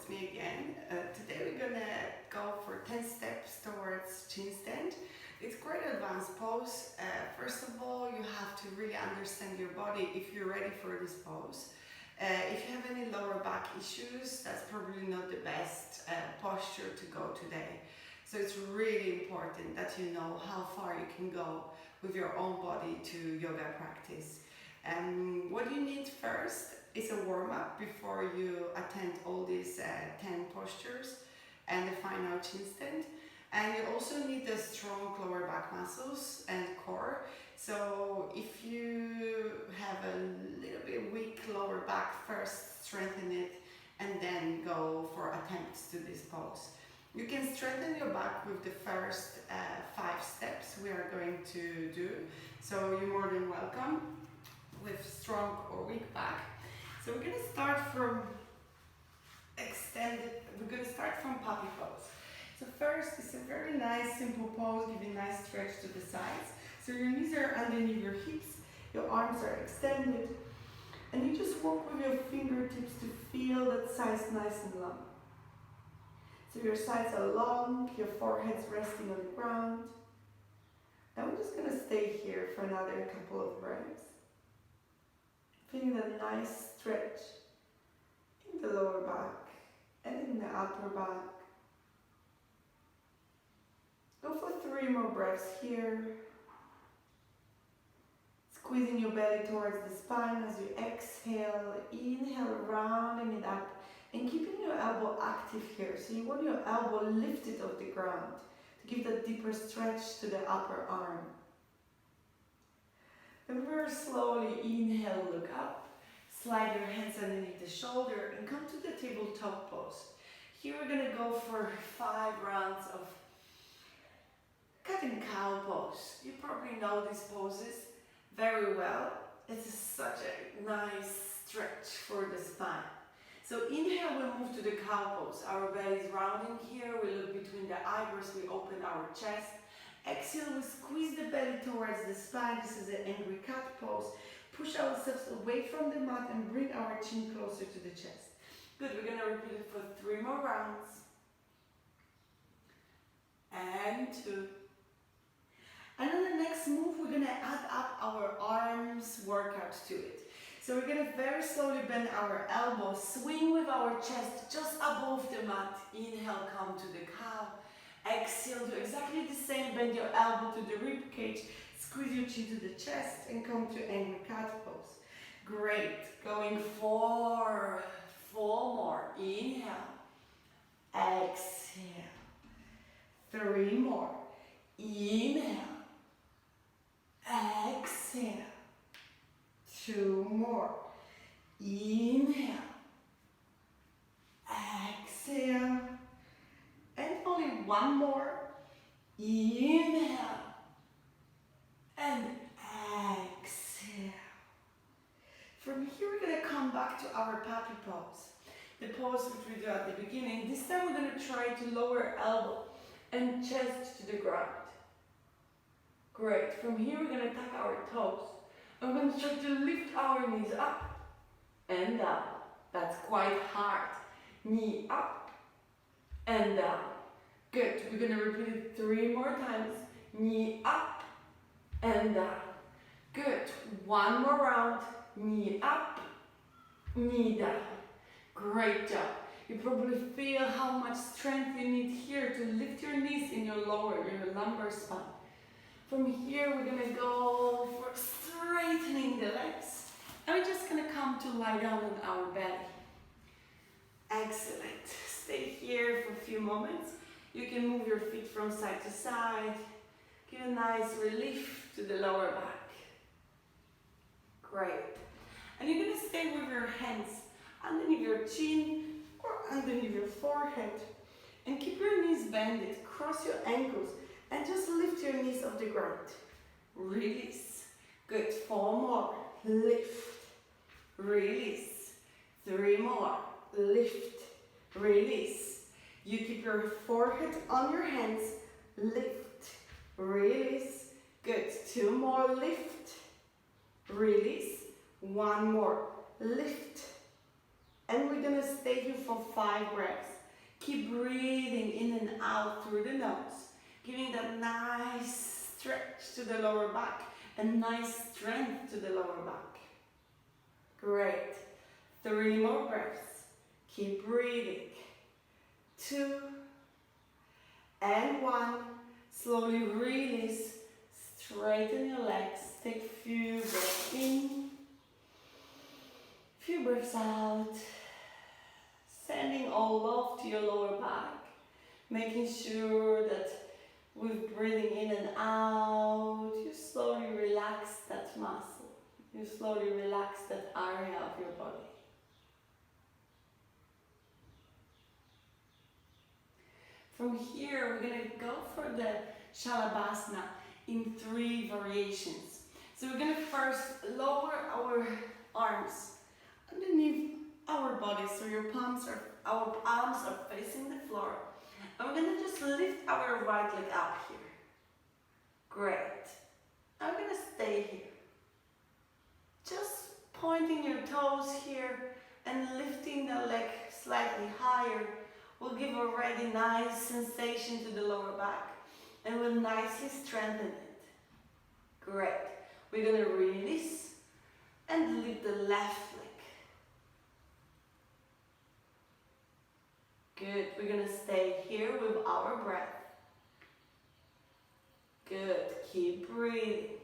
it's me again. Today we're gonna go for 10 steps towards chin stand. It's quite an advanced pose. First of all, you have to really understand your body if you're ready for this pose. If you have any lower back issues, that's probably not the best posture to go today. So it's really important that you know how far you can go with your own body to yoga practice. What you need first is a warm-up before you attend all these 10 postures and the final chin stand. And you also need the strong lower back muscles and core. So if you have a little bit weak lower back, first strengthen it and then go for attempts to this pose. You can strengthen your back with the first 5 steps we are going to do. So you're more than welcome with strong or weak back. So we're going to start from puppy pose. So first, it's a very nice simple pose, giving nice stretch to the sides. So your knees are underneath your hips, your arms are extended, and you just walk with your fingertips to feel that sides nice and long. So your sides are long, your forehead's resting on the ground. And we're just going to stay here for another couple of breaths. Feeling that nice stretch in the lower back and in the upper back. Go for 3 more breaths here. Squeezing your belly towards the spine as you exhale. Inhale, rounding it up and keeping your elbow active here. So you want your elbow lifted off the ground to give that deeper stretch to the upper arm. And very slowly inhale, look up, slide your hands underneath the shoulder and come to the tabletop pose. Here we're going to go for 5 rounds of cat and cow pose. You probably know these poses very well. It's such a nice stretch for the spine. So inhale, we'll move to the cow pose. Our belly is rounding here. We look between the eyebrows, we open our chest. Exhale, we squeeze the belly towards the spine. This is an angry cat pose. Push ourselves away from the mat and bring our chin closer to the chest. Good, we're going to repeat it for 3 more rounds. And 2. And on the next move, we're going to add up our arms workout to it. So we're going to very slowly bend our elbows, swing with our chest just above the mat. Inhale, come to the cow. Exhale, do exactly the same, bend your elbow to the rib cage, squeeze your chin to the chest and come to angry cat pose. Great, going 4 more, inhale, exhale, 3 more, inhale, exhale, 2 more, inhale, exhale, and only 1 more, inhale, and exhale. From here we're going to come back to our puppy pose, the pose which we do at the beginning. This time we're going to try to lower elbow and chest to the ground. Great, from here we're going to tuck our toes. I'm going to try to lift our knees up and down. That's quite hard. Knee up and down. Good, we're going to repeat it 3 more times. Knee up and down. Good, 1 more round. Knee up, knee down. Great job. You probably feel how much strength you need here to lift your knees in your lumbar spine. From here we're going to go for straightening the legs. And we're just going to come to lie down on our belly. Excellent. Stay here for a few moments. You can move your feet from side to side. Give a nice relief to the lower back. Great. And you're going to stay with your hands underneath your chin or underneath your forehead. And keep your knees bended. Cross your ankles and just lift your knees off the ground. Release. Good. 4 more. Lift. Release. 3 more. Lift. Release. You keep your forehead on your hands. Lift. Release. Good. 2 more. Lift. Release. 1 more. Lift. And we're gonna stay here for 5 breaths. Keep breathing in and out through the nose, giving that nice stretch to the lower back and nice strength to the lower back. Great. 3 more breaths. Keep breathing. 2 and 1. Slowly release. Straighten your legs. Take a few breaths in. Few breaths out. Sending all love to your lower back. Making sure that with breathing in and out, you slowly relax that muscle. You slowly relax that area of your body. From here, we're going to go for the Shalabhasana in 3 variations. So we're going to first lower our arms underneath our body, so our arms are facing the floor. And we're going to just lift our right leg up here. Great. I'm going to stay here. Just pointing your toes here and lifting the leg slightly higher will give already nice sensation to the lower back and will nicely strengthen it. Great. We're going to release and lift the left leg. Good. We're going to stay here with our breath. Good. Keep breathing.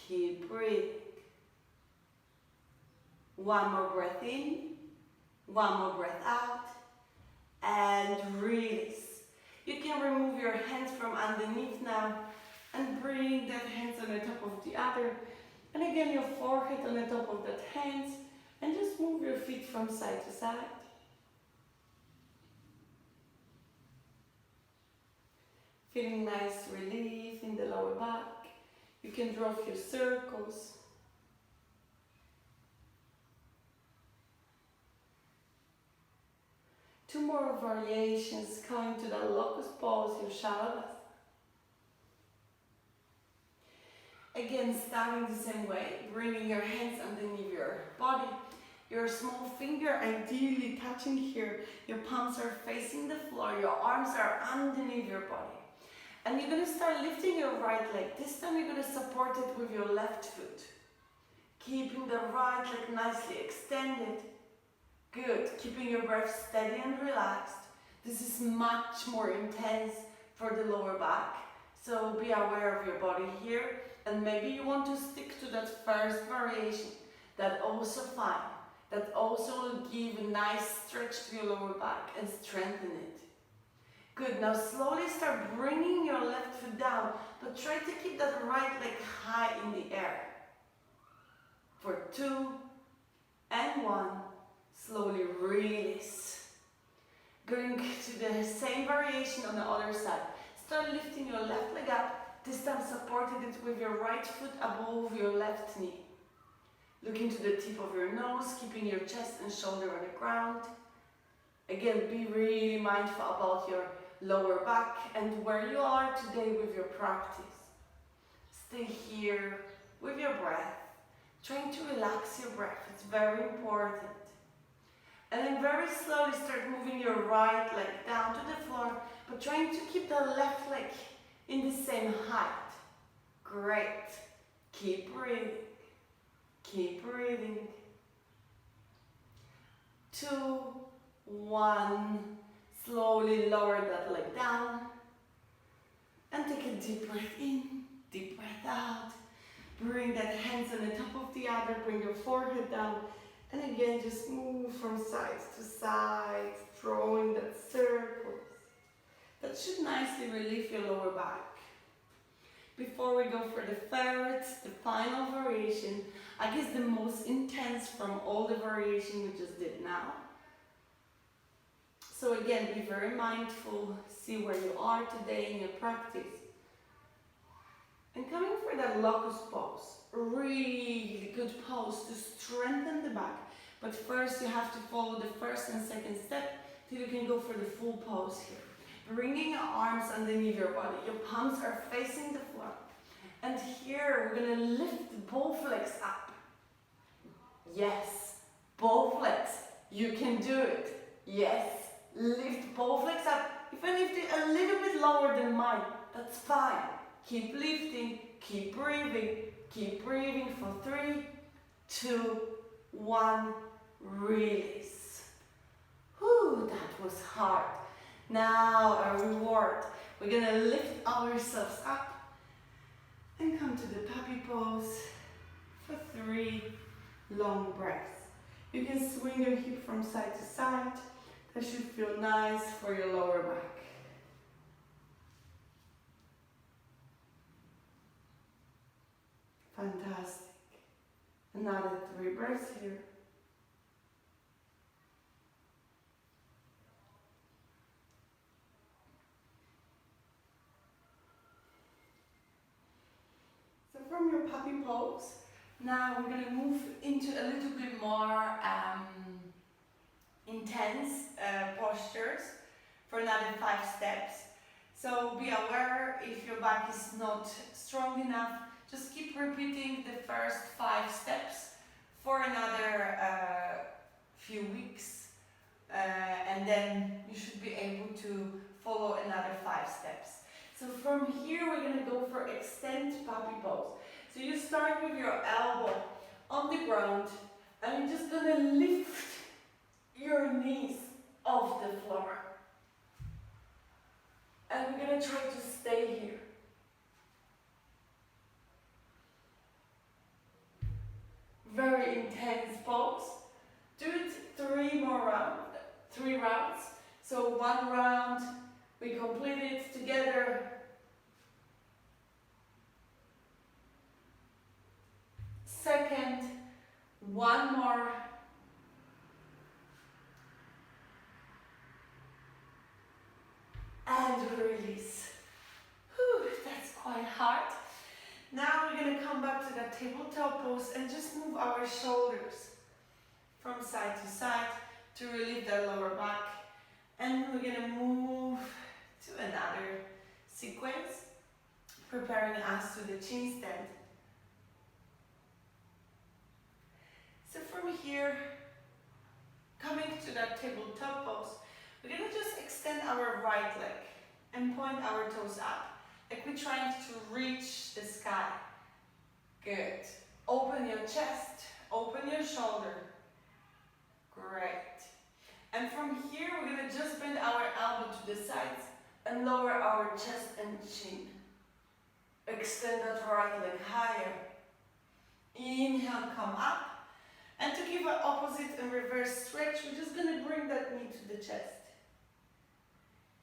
Keep breathing. 1 more breath in. 1 more breath out. And release. You can remove your hands from underneath now and bring that hands on the top of the other. And again, your forehead on the top of that hands. And just move your feet from side to side. Feeling nice relief in the lower back. You can draw a few circles. Two more variations coming to the locus pose, your Shalabhasana. Again, starting the same way, bringing your hands underneath your body. Your small finger ideally touching here. Your palms are facing the floor. Your arms are underneath your body. And you're going to start lifting your right leg. This time you're going to support it with your left foot. Keeping the right leg nicely extended. Good. Keeping your breath steady and relaxed. This is much more intense for the lower back. So be aware of your body here. And maybe you want to stick to that first variation. That's also fine. That also will give a nice stretch to your lower back and strengthen it. Good, now slowly start bringing your left foot down, but try to keep that right leg high in the air. For 2 and 1, slowly release. Going to the same variation on the other side. Start lifting your left leg up, this time supported it with your right foot above your left knee. Looking to the tip of your nose, keeping your chest and shoulder on the ground. Again, be really mindful about your lower back and where you are today with your practice. Stay here with your breath, trying to relax your breath. It's very important. And then very slowly start moving your right leg down to the floor, but trying to keep the left leg in the same height. Great. Keep breathing. Keep breathing. 2, 1. Slowly lower that leg down. And take a deep breath in, deep breath out. Bring that hands on the top of the other, bring your forehead down. And again, just move from side to side, drawing that circles. That should nicely relieve your lower back. Before we go for the ferrets, the final variation, I guess the most intense from all the variation we just did now. So again, be very mindful, see where you are today in your practice. And coming for that locus pose, really good pose to strengthen the back. But first you have to follow the first and second step till you can go for the full pose here. Bringing your arms underneath your body, your palms are facing the floor. And here we're going to lift both legs up. Yes, Both legs. You can do it. Yes. Lift both legs up. Even if they're a little bit lower than mine, that's fine. Keep lifting, keep breathing for 3, 2, 1, release. Whew, that was hard. Now a reward. We're gonna lift ourselves up and come to the puppy pose for 3 long breaths. You can swing your hip from side to side. That should feel nice for your lower back. Fantastic. Another 3 breaths here. So from your puppy pose, now we're going to move into a little bit more intense postures for another 5 steps. So be aware if your back is not strong enough, just keep repeating the first 5 steps for another few weeks, and then you should be able to follow another 5 steps. So from here we're going to go for extend puppy pose. So you start with your elbow on the ground and you're just going to lift your knees off the floor. And we're going to try to stay here. Very intense pose. Do it 3 rounds. So 1 round, we complete it together. Second, 1 more. And release. Whew, that's quite hard. Now we're going to come back to that tabletop pose and just move our shoulders from side to side to relieve the lower back. And we're going to move to another sequence, preparing us to the chin stand. So from here, coming to that tabletop pose, we're going to just extend our right leg and point our toes up, like we're trying to reach the sky. Good. Open your chest, open your shoulder. Great. And from here, we're going to just bend our elbow to the sides and lower our chest and chin. Extend that right leg higher. Inhale, come up. And to give an opposite and reverse stretch, we're just going to bring that knee to the chest.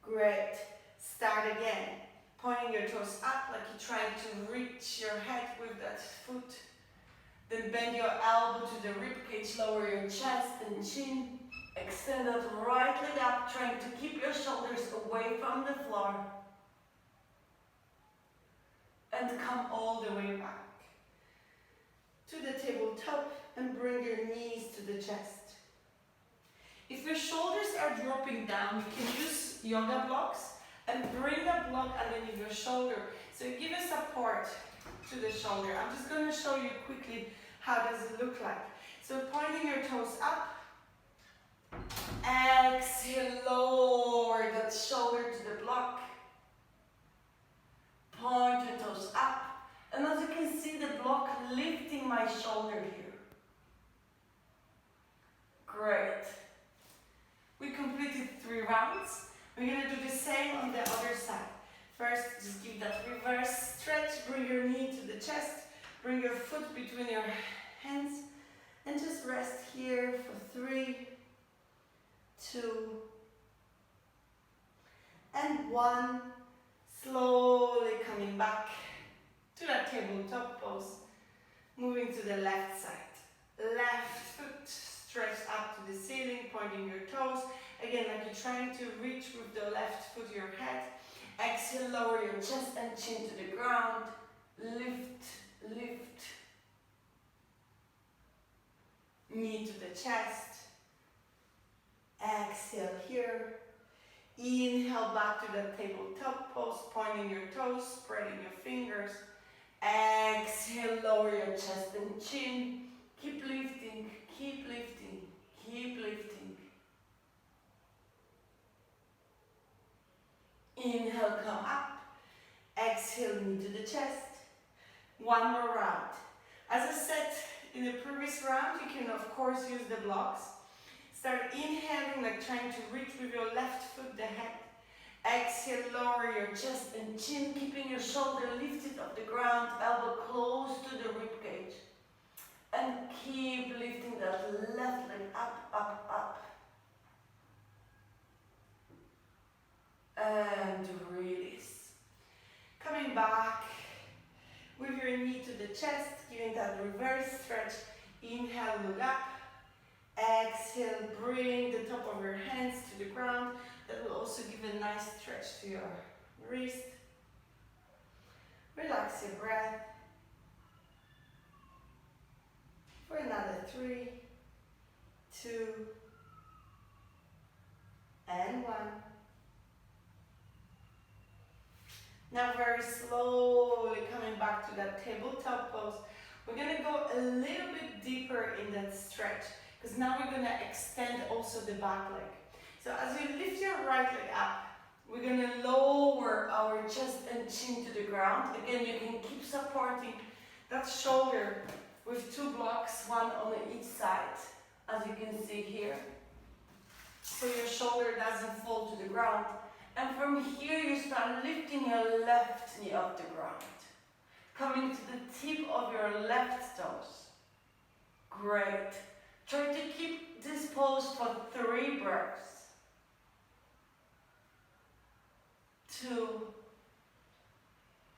Great. Start again. Pointing your toes up like you're trying to reach your head with that foot. Then bend your elbow to the rib cage, lower your chest and chin. Extend that right leg up, trying to keep your shoulders away from the floor. And come all the way back to the tabletop and bring your knees to the chest. If your shoulders are dropping down, you can use yoga blocks and bring that block underneath your shoulder. So you give a support to the shoulder. I'm just going to show you quickly how does it look like. So pointing your toes up. Exhale, lower that shoulder to the block. Point your toes up. And as you can see, the block lifting my shoulder here. Great. We completed 3 rounds. We're going to do the same on the other side. First, just give that reverse stretch. Bring your knee to the chest. Bring your foot between your hands. And just rest here for 3, 2, and 1. Slowly coming back to that tabletop pose. Moving to the left side. Left foot stretched up to the ceiling, pointing your toes. Again, like you're trying to reach with the left foot your head. Exhale, lower your chest and chin to the ground. Lift, lift. Knee to the chest. Exhale here. Inhale back to the tabletop pose, pointing your toes, spreading your fingers. Exhale, lower your chest and chin. Keep lifting, keep lifting, keep lifting. Inhale, come up. Exhale, knee to the chest. One more round. As I said in the previous round, you can of course use the blocks. Start inhaling, like trying to reach with your left foot the head. Exhale, lower your chest and chin, keeping your shoulder lifted off the ground, elbow close to the rib cage. And keep lifting that left leg up, up, up. And release. Coming back with your knee to the chest, giving that reverse stretch. Inhale, look up. Exhale, bring the top of your hands to the ground. That will also give a nice stretch to your wrist. Relax your breath. For another 3, 2, and 1. Now very slowly coming back to that tabletop pose. We're going to go a little bit deeper in that stretch, because now we're going to extend also the back leg. So as you lift your right leg up, we're going to lower our chest and chin to the ground. Again, you can keep supporting that shoulder with 2 blocks, one on each side, as you can see here. So your shoulder doesn't fall to the ground. And from here you start lifting your left knee off the ground. Coming to the tip of your left toes. Great. Try to keep this pose for 3 breaths. 2,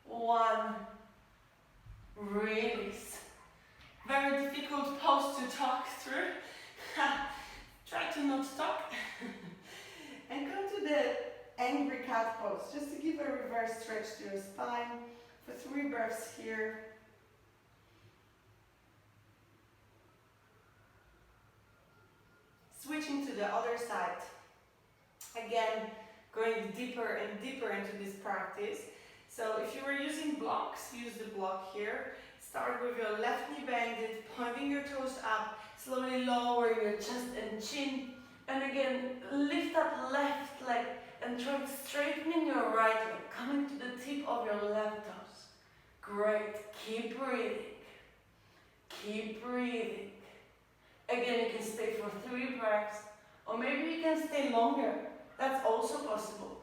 1, release. Very difficult pose to talk through. Try to not talk. And come to the angry cat pose, just to give a reverse stretch to your spine for 3 breaths here. Switching to the other side. Again, going deeper and deeper into this practice. So if you were using blocks, use the block here. Start with your left knee bended, pointing your toes up, slowly lower your chest and chin. And again, lift that left leg and try straightening your right leg, coming to the tip of your left toes. Great. Keep breathing. Keep breathing. Again, you can stay for 3 breaths, or maybe you can stay longer. That's also possible.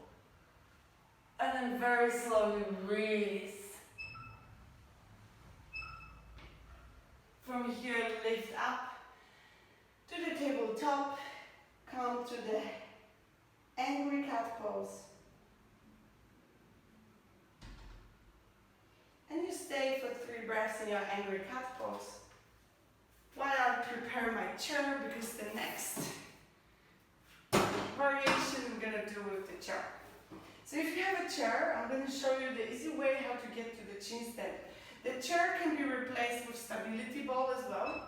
And then very slowly release. From here, lift up to the tabletop. Come to the angry cat pose. And you stay for 3 breaths in your angry cat pose. While I prepare my chair, because the next variation we're going to do with the chair. So if you have a chair, I'm going to show you the easy way how to get to the chin stand. The chair can be replaced with stability ball as well.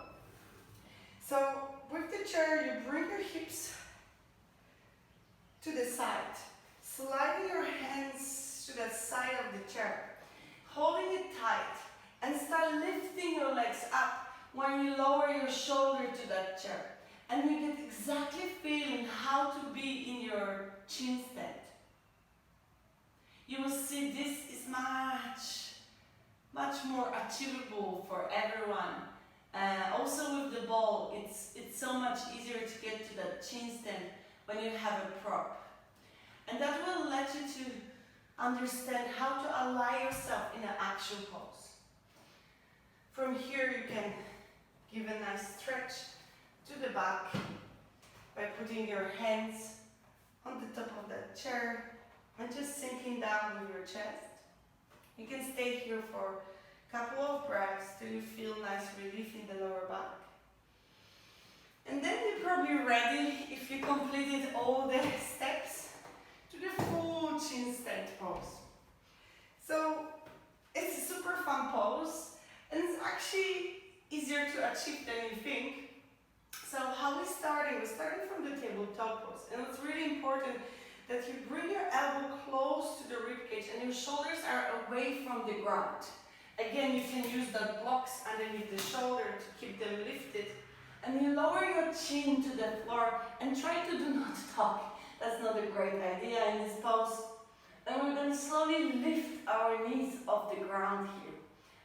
So with the chair, you bring your hips to the side, sliding your hands to the side of the chair, holding it tight, and start lifting your legs up when you lower your shoulder to that chair. And you get exactly feeling how to be in your chin stand. You will see this is much more achievable for everyone. Also with the ball, it's so much easier to get to that chin stand when you have a prop. And that will let you to understand how to align yourself in an actual pose. From here you can give a nice stretch to the back by putting your hands on the top of that chair and just sinking down with your chest. You can stay here for a couple of breaths till you feel nice relief in the lower back. And then you're probably ready, if you completed all the steps, to the full chin stand pose. So it's a super fun pose, and it's actually easier to achieve than you think. So how we started? We're starting from the tabletop pose, and it's really important that you bring your elbow close to the ribcage and your shoulders are away from the ground. Again, you can use the blocks underneath the shoulder to keep them lifted. And you lower your chin to the floor and try to do not talk. That's not a great idea in this pose. And we're going to slowly lift our knees off the ground here.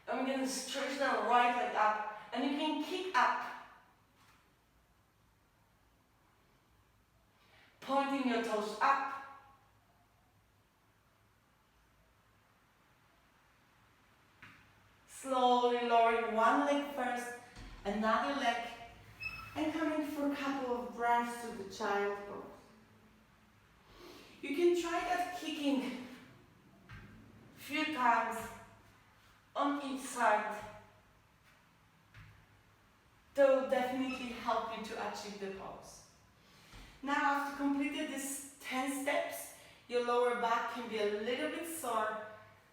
And we're going to stretch the right leg up. And you can kick up. Pointing your toes up. Slowly lowering one leg first, another leg, and coming for a couple of breaths to the child pose. You can try that kicking a few times on each side. That will definitely help you to achieve the pose. Now, after completing these 10 steps, your lower back can be a little bit sore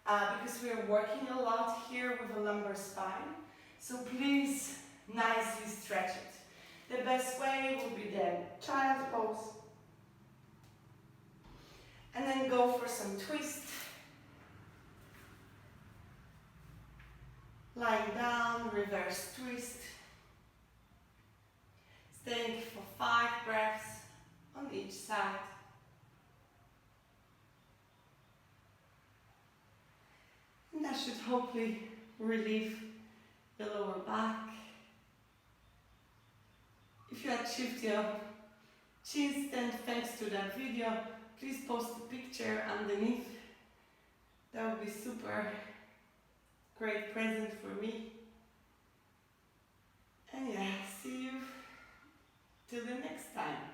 because we are working a lot here with a lumbar spine. So please nicely stretch it. The best way will be the child pose. And then go for some twist. Lying down, reverse twist. Staying for 5 breaths on each side. And that should hopefully relieve the lower back. If you achieved your chin stand thanks to that video, please post a picture underneath. That would be super great present for me. And yeah, see you till the next time.